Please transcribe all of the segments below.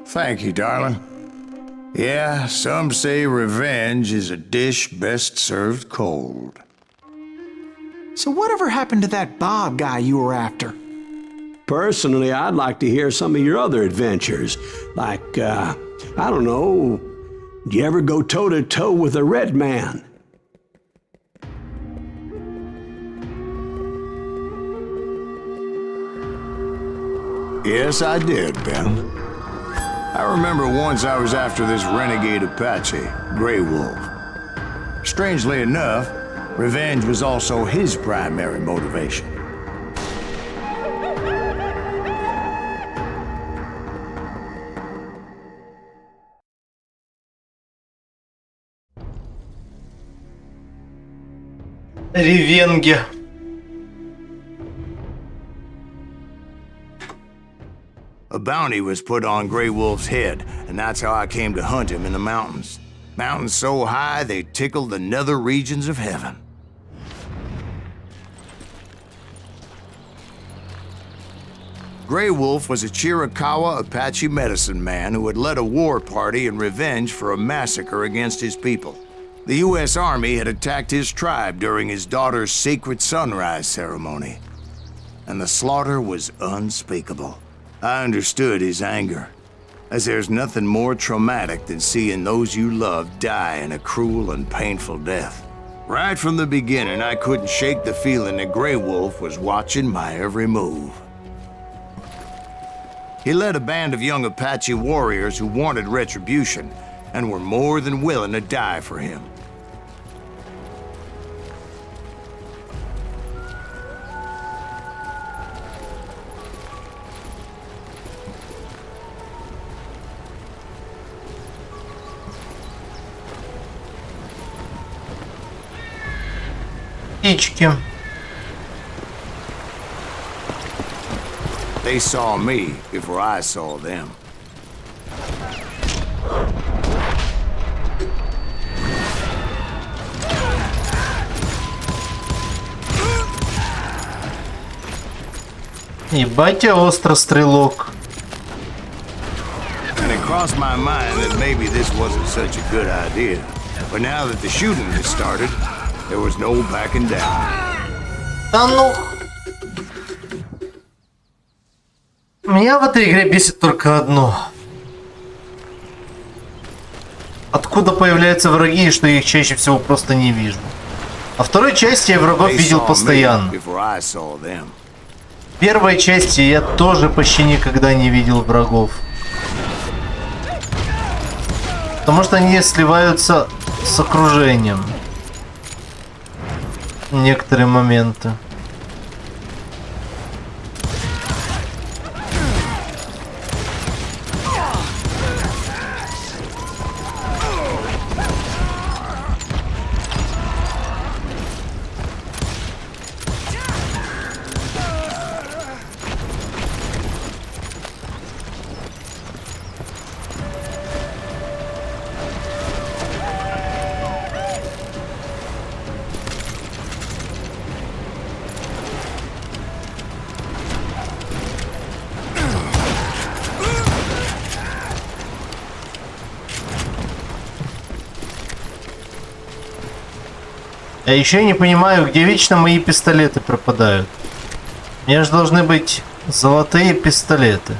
Thank you, darling. Yeah, some say revenge is a dish best served cold. So whatever happened to that Bob guy you were after? Personally, I'd like to hear some of your other adventures. Like, I don't know, do you ever go toe-to-toe with a red man? Yes, I did, Ben. I remember once I was after this renegade Apache, Grey Wolf. Strangely enough, revenge was also his primary motivation. Ревенги. A bounty was put on Grey Wolf's head, and that's how I came to hunt him in the mountains. Mountains so high they tickled the nether regions of heaven. Grey Wolf was a Chiricahua Apache medicine man who had led a war party in revenge for a massacre against his people. The U.S. Army had attacked his tribe during his daughter's sacred sunrise ceremony, and the slaughter was unspeakable. I understood his anger, as there's nothing more traumatic than seeing those you love die in a cruel and painful death. Right from the beginning, I couldn't shake the feeling that Grey Wolf was watching my every move. He led a band of young Apache warriors who wanted retribution and were more than willing to die for him. Птички. They saw me before I saw them. Ебать я острострелок. And it crossed my mind that maybe this wasn't such a good idea. But now that the shooting had started, there was no backing down. Да ну... Меня в этой игре бесит только одно. Откуда появляются враги и что я их чаще всего просто не вижу. А в второй части я врагов видел постоянно. В первой части я тоже почти никогда не видел врагов. Потому что они сливаются с окружением. Некоторые моменты. Я еще не понимаю, где вечно мои пистолеты пропадают. У меня же должны быть золотые пистолеты.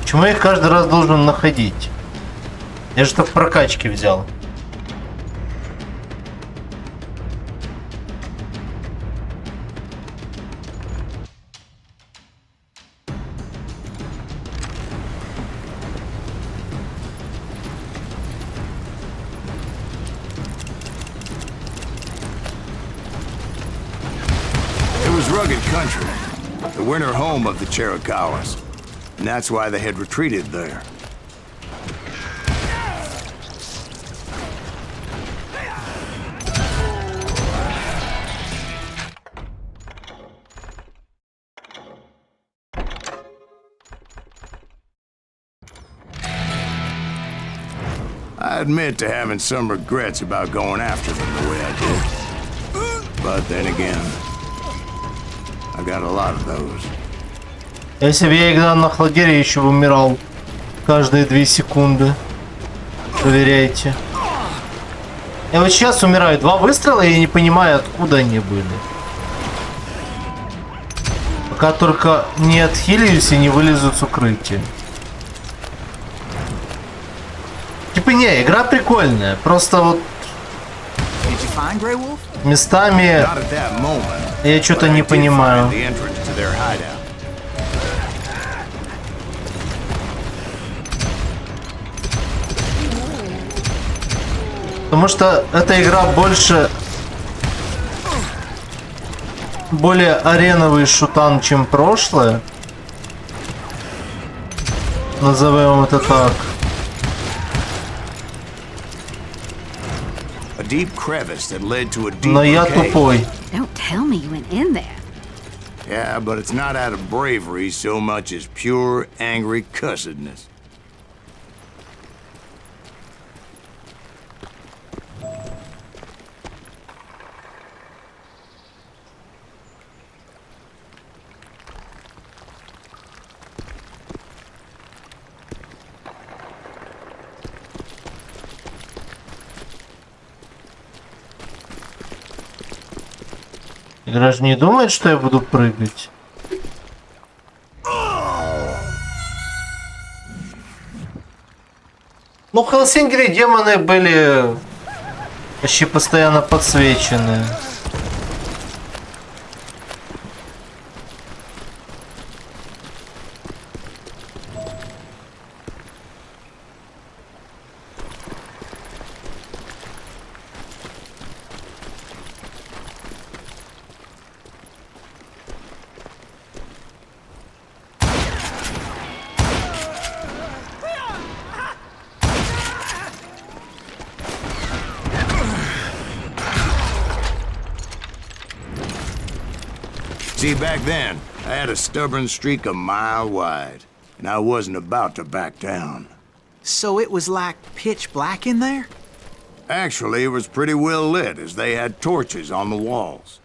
Почему я их каждый раз должен находить? Я же только прокачки взял. Rugged country, the winter home of the Chiricahuas, and that's why they had retreated there. I admit to having some regrets about going after them the way I did, but then again, I got a lot of those. Если бы я играл на лагере, я еще умирал каждые 2 секунды. Проверяйте. Я вот сейчас умираю. 2 выстрела, и я не понимаю, откуда они были. Пока только не отхилюсь и не вылезу с укрытия. Типа не, игра прикольная. Просто вот местами я что-то не понимаю. Потому что эта игра более ареновый шутан, чем прошлое. Назовем это так. Но я тупой. Yeah, but it's not out of bravery so much as pure angry cussedness. Игра же не думает, что я буду прыгать. Ну, в Хелсингере демоны были почти постоянно подсвечены. See, back then, I had a stubborn streak a mile wide, and I wasn't about to back down. So it was like pitch black in there? Actually, it was pretty well lit, as they had torches on the walls.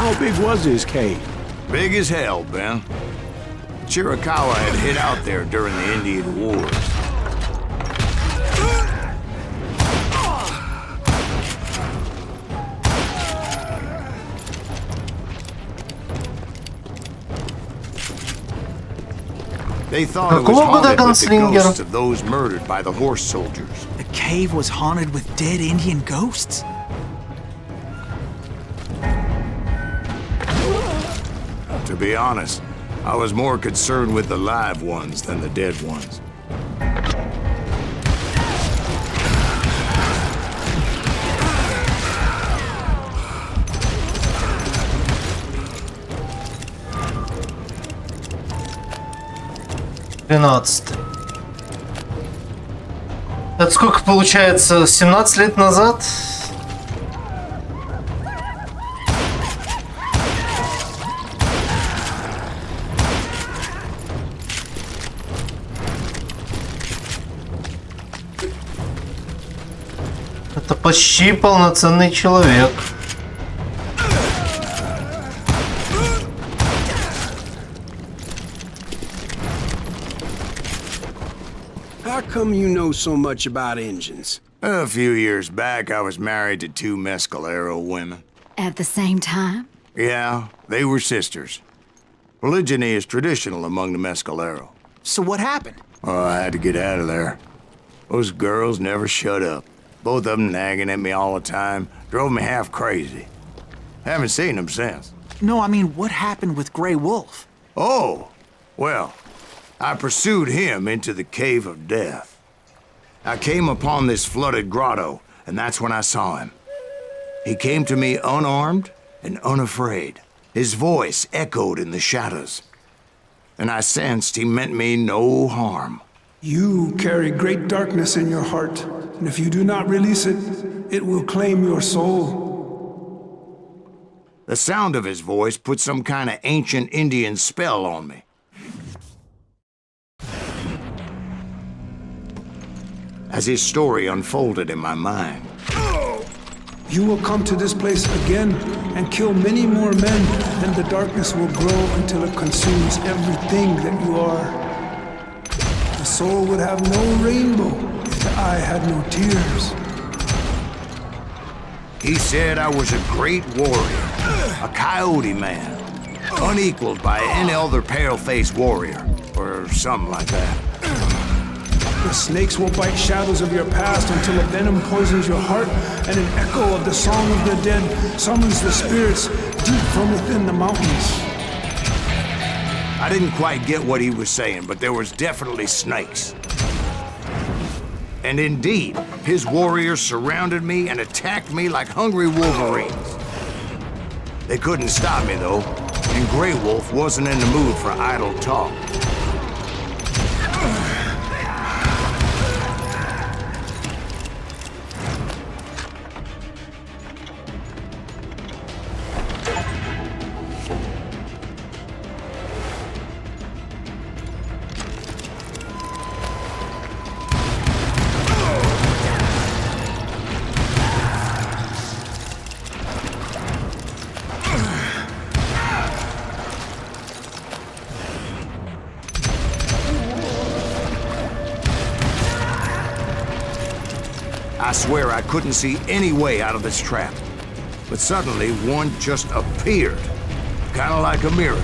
How big was his cave? Big as hell, Ben. Chiricahua had hid out there during the Indian Wars. They thought it was haunted with the ghosts of those murdered by the horse soldiers. The cave was haunted with dead Indian ghosts? To be honest, I was more concerned with the live ones than the dead ones. Это сколько получается? 17 лет назад? Это почти полноценный человек. How come you know so much about engines? A few years back, I was married to 2 Mescalero women. At the same time? Yeah, they were sisters. Polygyny is traditional among the Mescalero. So what happened? Oh, I had to get out of there. Those girls never shut up. Both of them nagging at me all the time. Drove me half crazy. Haven't seen them since. No, I mean, what happened with Grey Wolf? Oh, well, I pursued him into the Cave of Death. I came upon this flooded grotto, and that's when I saw him. He came to me unarmed and unafraid. His voice echoed in the shadows. And I sensed he meant me no harm. You carry great darkness in your heart, and if you do not release it, it will claim your soul. The sound of his voice put some kind of ancient Indian spell on me. As his story unfolded in my mind, You will come to this place again and kill many more men, and the darkness will grow until it consumes everything that you are. The soul would have no rainbow if the eye had no tears. he said I was a great warrior, a coyote man, unequaled by any other pale-faced warrior, or something like that. The snakes will bite shadows of your past until a venom poisons your heart, and an echo of the song of the dead summons the spirits deep from within the mountains. I didn't quite get what he was saying, but there was definitely snakes. And indeed, his warriors surrounded me and attacked me like hungry wolverines. They couldn't stop me, though, and Grey Wolf wasn't in the mood for idle talk. I swear I couldn't see any way out of this trap. But suddenly, one just appeared. Kind of like a miracle.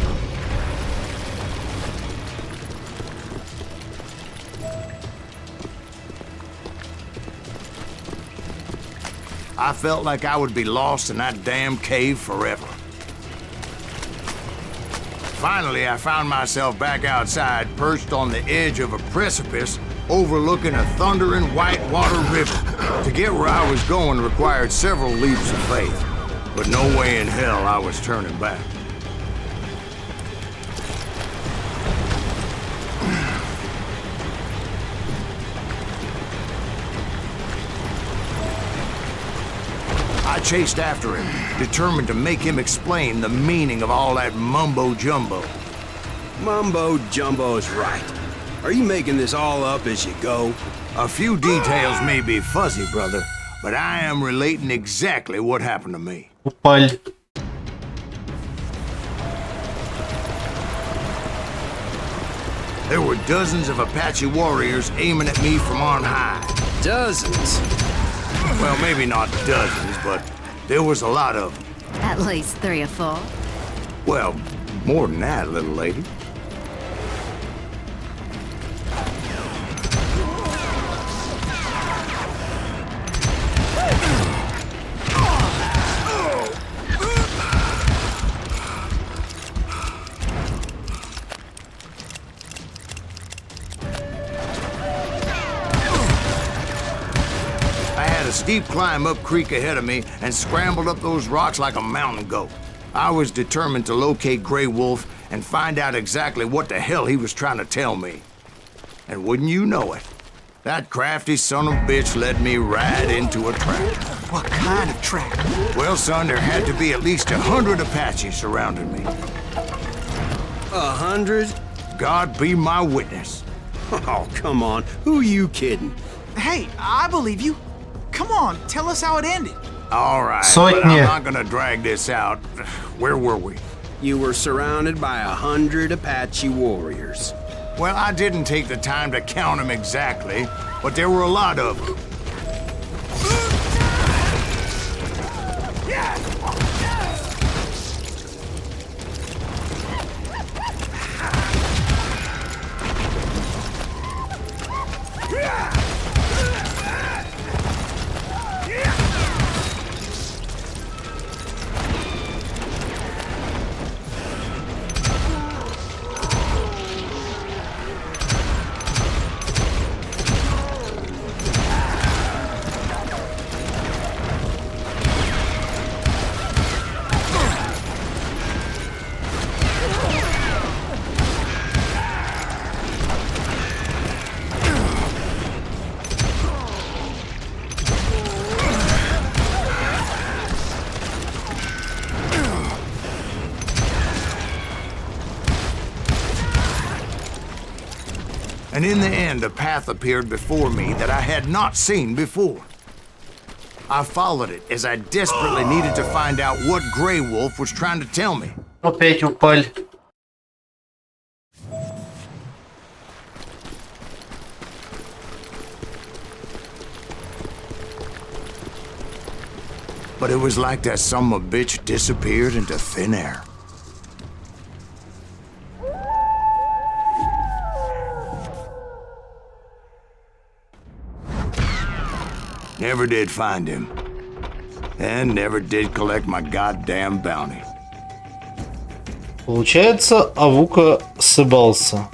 I felt like I would be lost in that damn cave forever. Finally, I found myself back outside, perched on the edge of a precipice, overlooking a thundering whitewater river. To get where I was going required several leaps of faith, but no way in hell I was turning back. I chased after him, determined to make him explain the meaning of all that mumbo-jumbo. Mumbo-jumbo's right. Are you making this all up as you go? A few details may be fuzzy, brother, but I am relating exactly what happened to me. Упаль. There were dozens of Apache warriors aiming at me from on high. Dozens. Well, maybe not dozens, but there was a lot of them. At least 3 or 4. Well, more than that, little lady. Steep climb up creek ahead of me and scrambled up those rocks like a mountain goat. I was determined to locate Grey Wolf and find out exactly what the hell he was trying to tell me. And wouldn't you know it, that crafty son of a bitch led me right into a trap. What kind of trap? Well, son, there had to be at least 100 Apaches surrounding me. 100? God be my witness. Oh, come on. Who are you kidding? Hey, I believe you. Come on, tell us how it ended. All right, Сотни. but I'm not gonna drag this out. Where were we? You were surrounded by 100 Apache warriors. Well, I didn't take the time to count them exactly, but there were a lot of them. And in the end, a path appeared before me that I had not seen before. I followed it as I desperately needed to find out what Grey Wolf was trying to tell me. Опять упали. But it was like that son of a bitch disappeared into thin air. Never did find him. And never did collect my goddamn bounty. Получается, Авука сыбался.